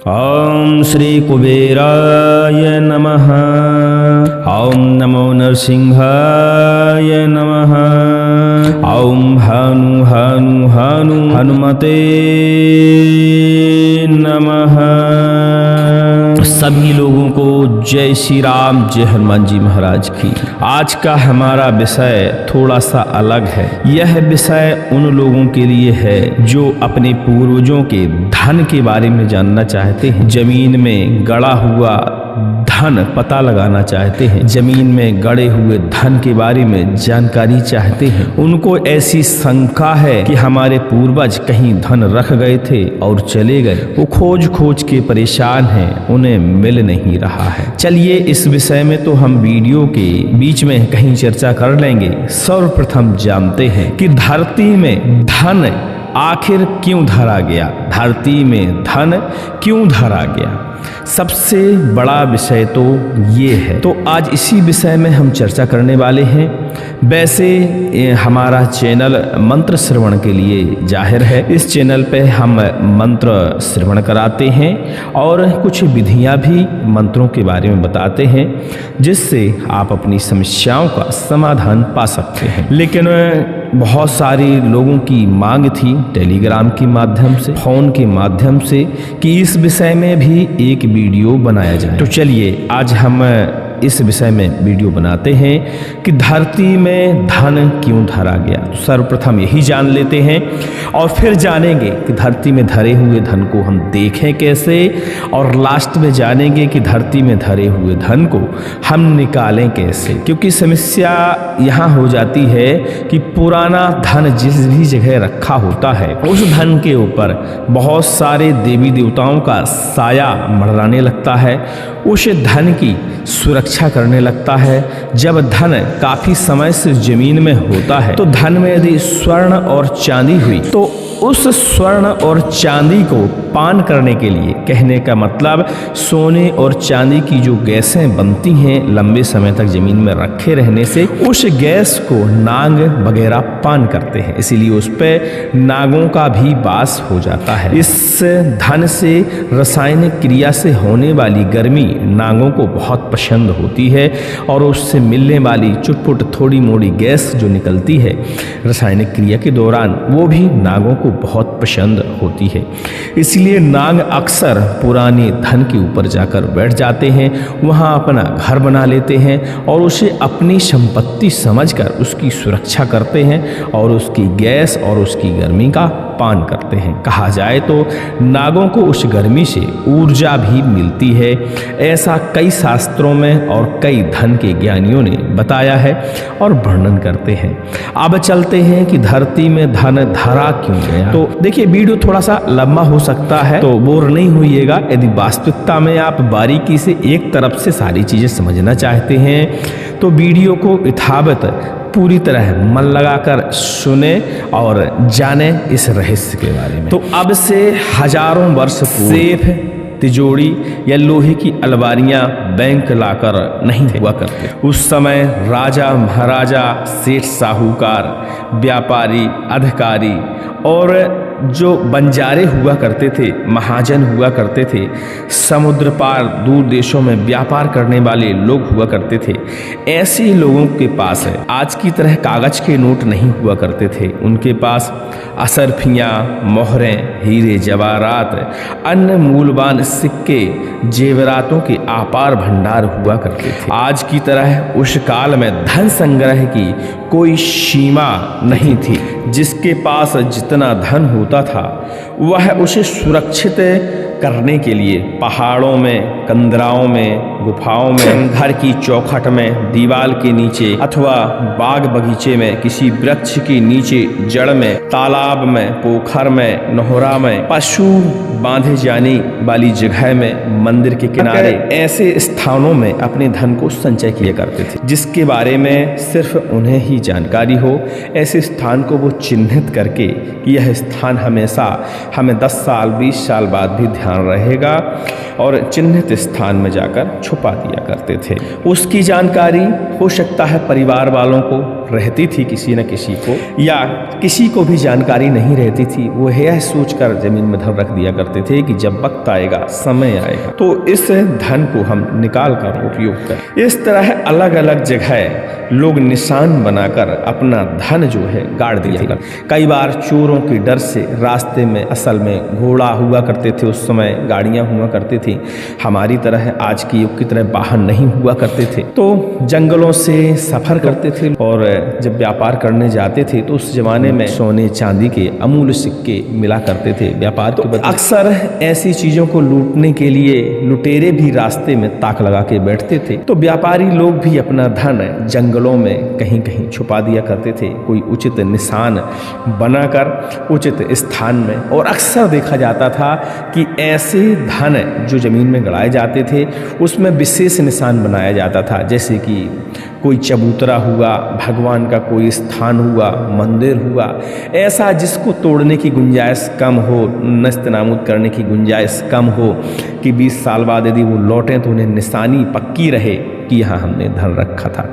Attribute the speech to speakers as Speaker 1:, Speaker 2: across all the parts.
Speaker 1: ओम श्री कुबेराय नमः। ओम नमो नरसिंहाय नमः। ओम हनु हनु हनु हनुमते नमः। सभी लोगों को जय श्री राम, जय हनुमान जी महाराज की। आज का हमारा विषय थोड़ा सा अलग है। यह विषय उन लोगों के लिए है जो अपने पूर्वजों के धन के बारे में जानना चाहते हैं, जमीन में गड़ा हुआ धन पता लगाना चाहते हैं, जमीन में गड़े हुए धन के बारे में जानकारी चाहते हैं। उनको ऐसी शंका है कि हमारे पूर्वज कहीं धन रख गए थे और चले गए। वो खोज खोज के परेशान हैं, उन्हें मिल नहीं रहा है। चलिए इस विषय में तो हम वीडियो के बीच में कहीं चर्चा कर लेंगे। सर्वप्रथम जानते हैं कि धरती में धन आखिर क्यों धरा गया, धरती में धन क्यों धरा गया। सबसे बड़ा विषय तो ये है, तो आज इसी विषय में हम चर्चा करने वाले हैं। वैसे हमारा चैनल मंत्र श्रवण के लिए जाहिर है। इस चैनल पे हम मंत्र श्रवण कराते हैं और कुछ विधियां भी मंत्रों के बारे में बताते हैं, जिससे आप अपनी समस्याओं का समाधान पा सकते हैं। लेकिन बहुत सारे लोगों की मांग थी टेलीग्राम के माध्यम से, फोन के माध्यम से, कि इस विषय में भी एक वीडियो बनाया जाए। तो चलिए आज हम इस विषय में वीडियो बनाते हैं कि धरती में धन क्यों धरा गया। तो सर्वप्रथम यही जान लेते हैं और फिर जानेंगे कि धरती में धरे हुए धन को हम देखें कैसे, और लास्ट में जानेंगे कि धरती में धरे हुए धन को हम निकालें कैसे। क्योंकि समस्या यहाँ हो जाती है कि पुराना धन जिस भी जगह रखा होता है, उस धन के ऊपर बहुत सारे देवी देवताओं का साया मंडराने लगता है, उस धन की सुरक्षा करने लगता है। जब धन काफी समय से जमीन में होता है, तो धन में यदि स्वर्ण और चांदी हुई, तो उस स्वर्ण और चांदी को पान करने के लिए, कहने का मतलब सोने और चांदी की जो गैसें बनती हैं लंबे समय तक जमीन में रखे रहने से, उस गैस को नाग वगैरह पान करते हैं, इसीलिए उस पर नागों का भी वास हो जाता है। इस धन से रासायनिक क्रिया से होने वाली गर्मी नागों को बहुत पसंद होती है, और उससे मिलने वाली चुटपुट थोड़ी मोड़ी गैस जो निकलती है रासायनिक क्रिया के दौरान, वो भी नागों को बहुत पसंद होती है। इसलिए नाग अक्सर पुराने धन के ऊपर जाकर बैठ जाते हैं, वहाँ अपना घर बना लेते हैं और उसे अपनी संपत्ति समझकर उसकी सुरक्षा करते हैं और उसकी गैस और उसकी गर्मी का पान करते हैं। कहा जाए तो नागों को उस गर्मी से ऊर्जा भी मिलती है। ऐसा कई शास्त्रों में और कई धन के ज्ञानियों ने बताया है और वर्णन करते हैं। अब चलते हैं कि धरती में धन धरा क्यों गया। तो देखिए वीडियो थोड़ा सा लंबा हो सकता है, तो बोर नहीं होइएगा। यदि वास्तविकता में आप बारीकी से एक तरफ से सारी चीजें समझना चाहते हैं, तो वीडियो को यथावत पूरी तरह मन लगाकर सुने और जाने इस रहस्य के बारे में। तो अब से हजारों वर्ष पूर्व सेफ, तिजोरी या लोहे की अलमारियां बैंक लाकर नहीं हुआ करते। उस समय राजा महाराजा, सेठ साहूकार, व्यापारी, अधिकारी और जो बंजारे हुआ करते थे, महाजन हुआ करते थे, समुद्र पार दूर देशों में व्यापार करने वाले लोग हुआ करते थे। ऐसे लोगों के पास आज की तरह कागज के नोट नहीं हुआ करते थे। उनके पास असरफियाँ, मोहरें, हीरे जवाहरात, अन्य मूल्यवान सिक्के, जेवरातों के अपार भंडार हुआ करते थे। आज की तरह उस काल में धन संग्रह की कोई सीमा नहीं थी। जिसके पास जितना धन होता था, वह उसे सुरक्षित करने के लिए पहाड़ों में, कंदराओं में, गुफाओं में, घर की चौखट में, दीवार के नीचे अथवा बाग बगीचे में, किसी वृक्ष के नीचे, जड़ में, तालाब में, पोखर में, नहरा में, पशु बांधे जाने वाली जगह में, मंदिर के किनारे, ऐसे स्थानों में अपने धन को संचय किया करते थे, जिसके बारे में सिर्फ उन्हें ही जानकारी हो। ऐसे स्थान को वो चिन्हित करके कि यह स्थान हमेशा हमें 10 साल 20 साल बाद भी ध्यान रहेगा, और चिन्हित स्थान में जाकर छुपा दिया करते थे। उसकी जानकारी हो सकता है परिवार वालों को, रहती थी किसी न किसी को, या किसी को भी जानकारी नहीं रहती थी, वो यह सोचकर जमीन में धन रख दिया करते थे कि जब वक्त आएगा, समय आएगा तो इस धन को हम निकाल कर उपयोग करें। इस तरह अलग अलग जगह लोग निशान बनाकर अपना धन जो है गाड़ दिया कर। कई बार चोरों के डर से रास्ते में, असल में घोड़ा हुआ करते थे उस समय, गाड़ियां हुआ करती थी, हमारी तरह आज की युग की तरह वाहन नहीं हुआ करते थे, तो जंगलों से सफर करते थे और जब व्यापार करने जाते थे तो उस जमाने में सोने चांदी के अमूल्य सिक्के मिला करते थे व्यापार के बदले। अक्सर ऐसी चीजों को लूटने के लिए लुटेरे भी रास्ते में ताक लगा के बैठते थे, तो व्यापारी लोग भी अपना धन जंगलों में कहीं कहीं छुपा दिया करते थे, कोई उचित निशान बनाकर उचित स्थान में। और अक्सर देखा जाता था कि ऐसे धन जो जमीन में गड़ाए जाते थे उसमें विशेष निशान बनाया जाता था, जैसे कि कोई चबूतरा हुआ, भगवान का कोई स्थान हुआ, मंदिर हुआ, ऐसा जिसको तोड़ने की गुंजाइश कम हो, नस्त नाबूद करने की गुंजाइश कम हो, कि 20 साल बाद यदि वो लौटें तो उन्हें निशानी पक्की रहे कि यहाँ हमने धन रखा था।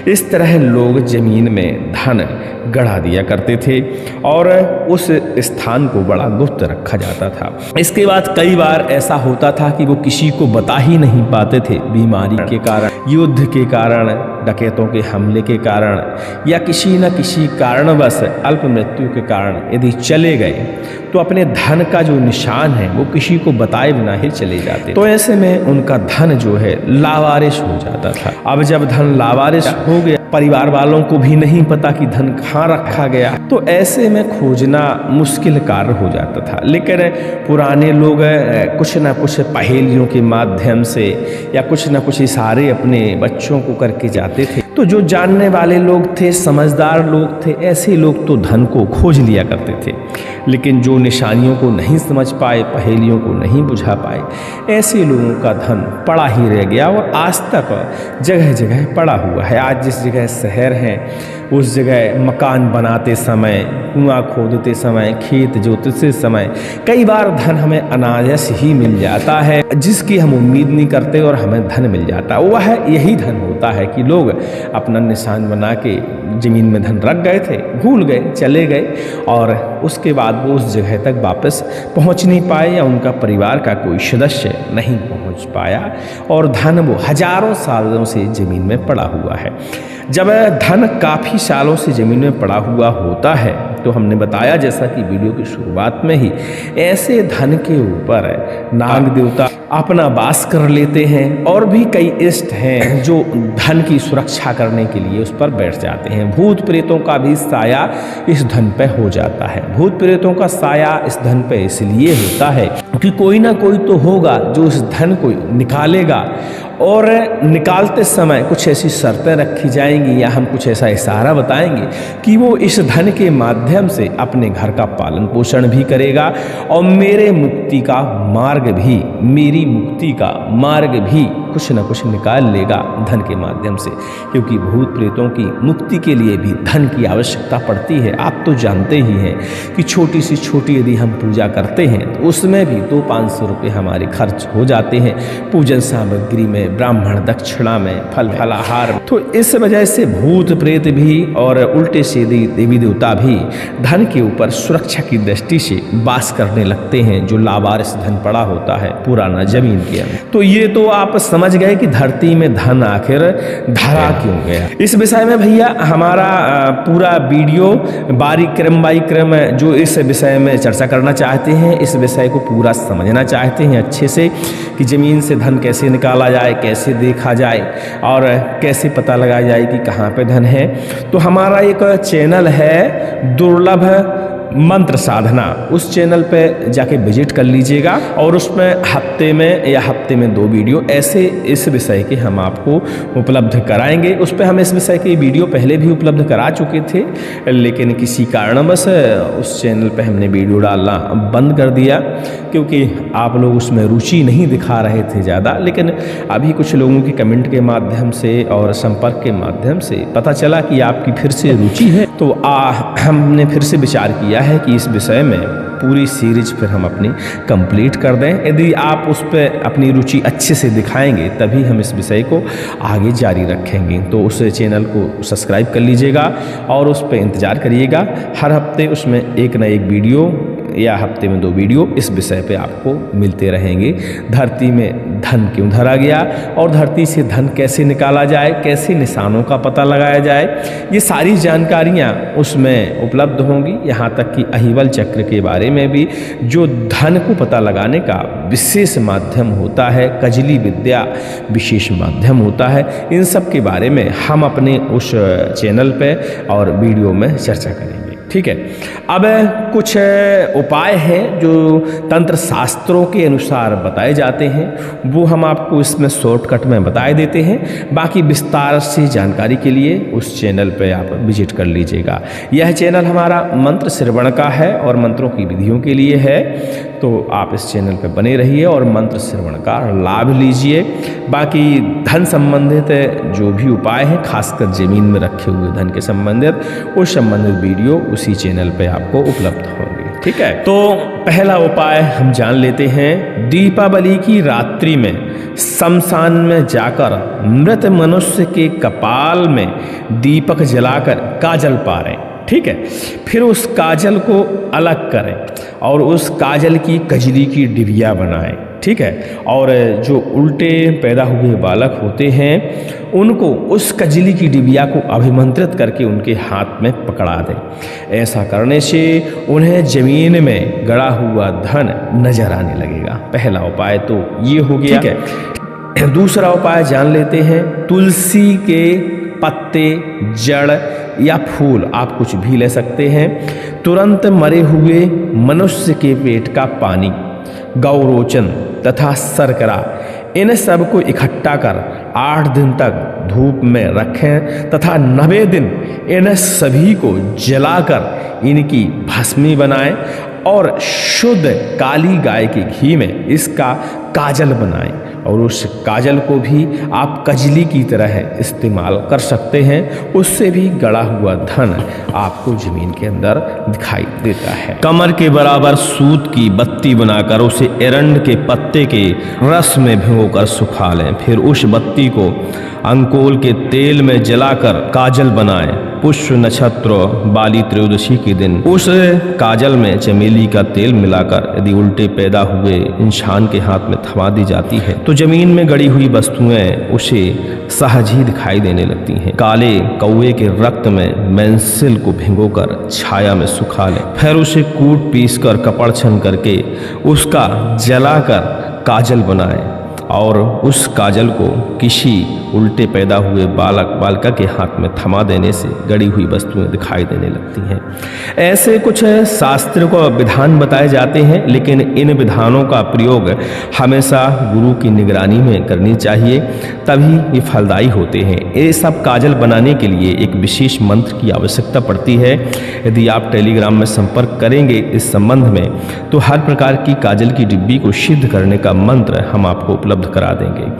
Speaker 1: इस तरह लोग जमीन में धन गड़ा दिया करते थे और उस स्थान को बड़ा गुप्त रखा जाता था। इसके बाद कई बार ऐसा होता था कि वो किसी को बता ही नहीं पाते थे, बीमारी के कारण, युद्ध के कारण, डकैतों के हमले के कारण, या किसी न किसी कारणवश अल्प मृत्यु के कारण यदि चले गए तो अपने धन का जो निशान है वो किसी को बताए बिना ही चले जाते, तो ऐसे में उनका धन जो है लावारिस हो जाता था। अब जब धन लावारिस हो गया, परिवार वालों को भी नहीं पता कि धन कहाँ रखा गया, तो ऐसे में खोजना मुश्किल कार्य हो जाता था। लेकिन पुराने लोग कुछ न कुछ पहेलियों के माध्यम से या कुछ न कुछ इशारे अपने बच्चों को करके जाते थे, तो जो जानने वाले लोग थे, समझदार लोग थे, ऐसे लोग तो धन को खोज लिया करते थे। लेकिन जो निशानियों को नहीं समझ पाए, पहेलियों को नहीं बुझा पाए, ऐसे लोगों का धन पड़ा ही रह गया और आज तक जगह जगह पड़ा हुआ है। आज जिस जगह शहर हैं उस जगह मकान बनाते समय, कुआं खोदते समय, खेत जोतते समय कई बार धन हमें अनायास ही मिल जाता है, जिसकी हम उम्मीद नहीं करते और हमें धन मिल जाता है। वह यही धन होता है कि लोग अपना निशान बना के ज़मीन में धन रख गए थे, भूल गए, चले गए और उसके बाद वो उस जगह तक वापस पहुंच नहीं पाए या उनका परिवार का कोई सदस्य नहीं पहुंच पाया और धन वो हजारों सालों से ज़मीन में पड़ा हुआ है। जब धन काफ़ी सालों से ज़मीन में पड़ा हुआ होता है तो हमने बताया, जैसा कि वीडियो की शुरुआत में ही, ऐसे धन के ऊपर नाग देवता अपना वास कर लेते हैं और भी कई इष्ट हैं जो धन की सुरक्षा करने के लिए उस पर बैठ जाते हैं। भूत प्रेतों का भी साया इस धन पे हो जाता है। भूत प्रेतों का साया इस धन पे इसलिए होता है कि कोई ना कोई तो होगा जो इस धन को निकालेगा और निकालते समय कुछ ऐसी शर्तें रखी जाएंगी या हम कुछ ऐसा इशारा बताएंगे कि वो इस धन के माध्यम से अपने घर का पालन पोषण भी करेगा और मेरी मुक्ति का मार्ग भी कुछ न कुछ निकाल लेगा धन के माध्यम से, क्योंकि भूत प्रेतों की मुक्ति के लिए भी धन की आवश्यकता पड़ती है। आप तो जानते ही हैं कि छोटी से छोटी यदि हम पूजा करते हैं तो उसमें भी 200-500 रुपये हमारे खर्च हो जाते हैं, पूजन सामग्री में, ब्राह्मण दक्षिणा में, फल फलाहार। तो इस वजह से भूत प्रेत भी और उल्टे सीधे देवी देवता भी धन के ऊपर सुरक्षा की दृष्टि से वास करने लगते हैं जो लावारिस धन पड़ा होता है पुराना जमीन के अंदर। तो ये तो आप समझ गए कि धरती में धन आखिर धरा क्यों गया। इस विषय में भैया हमारा पूरा वीडियो बारीक क्रम बाई क्रम जो इस विषय में चर्चा करना चाहते हैं, इस विषय को पूरा समझना चाहते हैं अच्छे से कि ज़मीन से धन कैसे निकाला जाए, कैसे देखा जाए और कैसे पता लगाया जाए कि कहाँ पे धन है, तो हमारा एक चैनल है दुर्लभ मंत्र साधना, उस चैनल पे जाके विजिट कर लीजिएगा और उसमें हफ्ते में 2 वीडियो ऐसे इस विषय के हम आपको उपलब्ध कराएंगे। उस पर हम इस विषय के वीडियो पहले भी उपलब्ध करा चुके थे, लेकिन किसी कारणवश उस चैनल पे हमने वीडियो डालना बंद कर दिया क्योंकि आप लोग उसमें रुचि नहीं दिखा रहे थे ज़्यादा। लेकिन अभी कुछ लोगों के कमेंट के माध्यम से और संपर्क के माध्यम से पता चला कि आपकी फिर से रुचि है, तो हमने फिर से विचार किया है कि इस विषय में पूरी सीरीज फिर हम अपनी कंप्लीट कर दें। यदि आप उस पर अपनी रुचि अच्छे से दिखाएंगे तभी हम इस विषय को आगे जारी रखेंगे। तो उस चैनल को सब्सक्राइब कर लीजिएगा और उस पर इंतज़ार करिएगा। हर हफ्ते उसमें एक न एक वीडियो या हफ्ते में 2 वीडियो इस विषय पे आपको मिलते रहेंगे। धरती में धन क्यों धरा गया और धरती से धन कैसे निकाला जाए, कैसे निशानों का पता लगाया जाए, ये सारी जानकारियाँ उसमें उपलब्ध होंगी। यहाँ तक कि अहिवल चक्र के बारे में भी, जो धन को पता लगाने का विशेष माध्यम होता है, कजली विद्या विशेष माध्यम होता है। इन सब के बारे में हम अपने उस चैनल पे और वीडियो में चर्चा करेंगे। ठीक है, अब कुछ उपाय हैं जो तंत्र शास्त्रों के अनुसार बताए जाते हैं, वो हम आपको इसमें शॉर्टकट में बताए देते हैं। बाकी विस्तार से जानकारी के लिए उस चैनल पर आप विजिट कर लीजिएगा। यह चैनल हमारा मंत्र श्रवण का है और मंत्रों की विधियों के लिए है, तो आप इस चैनल पर बने रहिए और मंत्र श्रवण का लाभ लीजिए। बाकी धन संबंधित जो भी उपाय हैं, खासकर जमीन में रखे हुए धन के संबंधित, उस संबंधित वीडियो उसी चैनल पे आपको उपलब्ध होंगे। ठीक है, तो पहला उपाय हम जान लेते हैं। दीपावली की रात्रि में शमशान में जाकर मृत मनुष्य के कपाल में दीपक जलाकर काजल पारें। ठीक है, फिर उस काजल को अलग करें और उस काजल की कजली की डिबिया बनाएं। ठीक है, और जो उल्टे पैदा हुए बालक होते हैं उनको उस कजली की डिबिया को अभिमंत्रित करके उनके हाथ में पकड़ा दें। ऐसा करने से उन्हें जमीन में गड़ा हुआ धन नजर आने लगेगा। पहला उपाय तो ये हो गया। ठीक है, दूसरा उपाय जान लेते हैं। तुलसी के पत्ते, जड़ या फूल, आप कुछ भी ले सकते हैं। तुरंत मरे हुए मनुष्य के पेट का पानी, गौरोचन तथा शर्करा, इन सब को इकट्ठा कर 8 दिन तक धूप में रखें तथा 90 दिन इन सभी को जलाकर इनकी भस्मी बनाएं और शुद्ध काली गाय के घी में इसका काजल बनाएं और उस काजल को भी आप कजली की तरह इस्तेमाल कर सकते हैं। उससे भी गड़ा हुआ धन आपको जमीन के अंदर दिखाई देता है। कमर के बराबर सूत की बत्ती बनाकर उसे एरंड के पत्ते के रस में भिगोकर सुखा लें। फिर उस बत्ती को अंकोल के तेल में जलाकर काजल बनाएं। पुष्य नक्षत्र बाली त्रयोदशी के दिन उस काजल में चमेली का तेल मिलाकर यदि उल्टे पैदा हुए इंसान के हाथ में थमा दी जाती है तो जमीन में गड़ी हुई वस्तुएं उसे सहज ही दिखाई देने लगती हैं। काले कौवे के रक्त में मेंसिल को भिगोकर छाया में सुखा लें। फिर उसे कूट पीस कर कपड़ छन करके उसका जलाकर काजल बनाएं और उस काजल को किसी उल्टे पैदा हुए बालिका के हाथ में थमा देने से गड़ी हुई वस्तुएं दिखाई देने लगती हैं। ऐसे कुछ शास्त्र को विधान बताए जाते हैं, लेकिन इन विधानों का प्रयोग हमेशा गुरु की निगरानी में करनी चाहिए, तभी ये फलदायी होते हैं। ये सब काजल बनाने के लिए एक विशेष मंत्र की आवश्यकता पड़ती है। यदि आप टेलीग्राम में संपर्क करेंगे इस संबंध में तो हर प्रकार की काजल की डिब्बी को सिद्ध करने का मंत्र हम आपको उपलब्ध करा देंगे।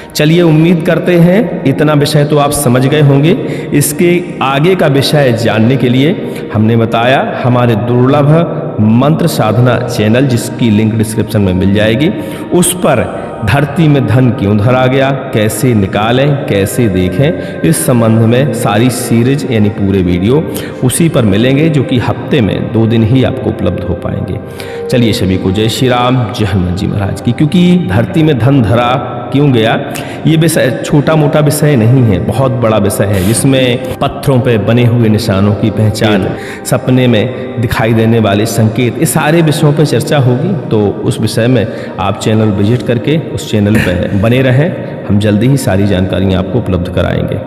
Speaker 1: चलिए, उम्मीद करते हैं इतना विषय तो आप समझ गए होंगे। इसके आगे का विषय जानने के लिए हमने बताया हमारे दुर्लभ मंत्र साधना चैनल, जिसकी लिंक डिस्क्रिप्शन में मिल जाएगी, उस पर धरती में धन क्यों धरा गया, कैसे निकालें, कैसे देखें, इस संबंध में सारी सीरीज यानी पूरे वीडियो उसी पर मिलेंगे, जो कि हफ्ते में 2 दिन ही आपको उपलब्ध हो पाएंगे। चलिए, सभी को जय श्री राम, जय हनुमान जी महाराज की। क्योंकि धरती में धन धरा क्यों गया, ये विषय छोटा मोटा विषय नहीं है, बहुत बड़ा विषय है, जिसमें पत्थरों पे बने हुए निशानों की पहचान, सपने में दिखाई देने वाले संकेत, ये सारे विषयों पर चर्चा होगी। तो उस विषय में आप चैनल विजिट करके उस चैनल पर बने रहें। हम जल्दी ही सारी जानकारियाँ आपको उपलब्ध कराएंगे।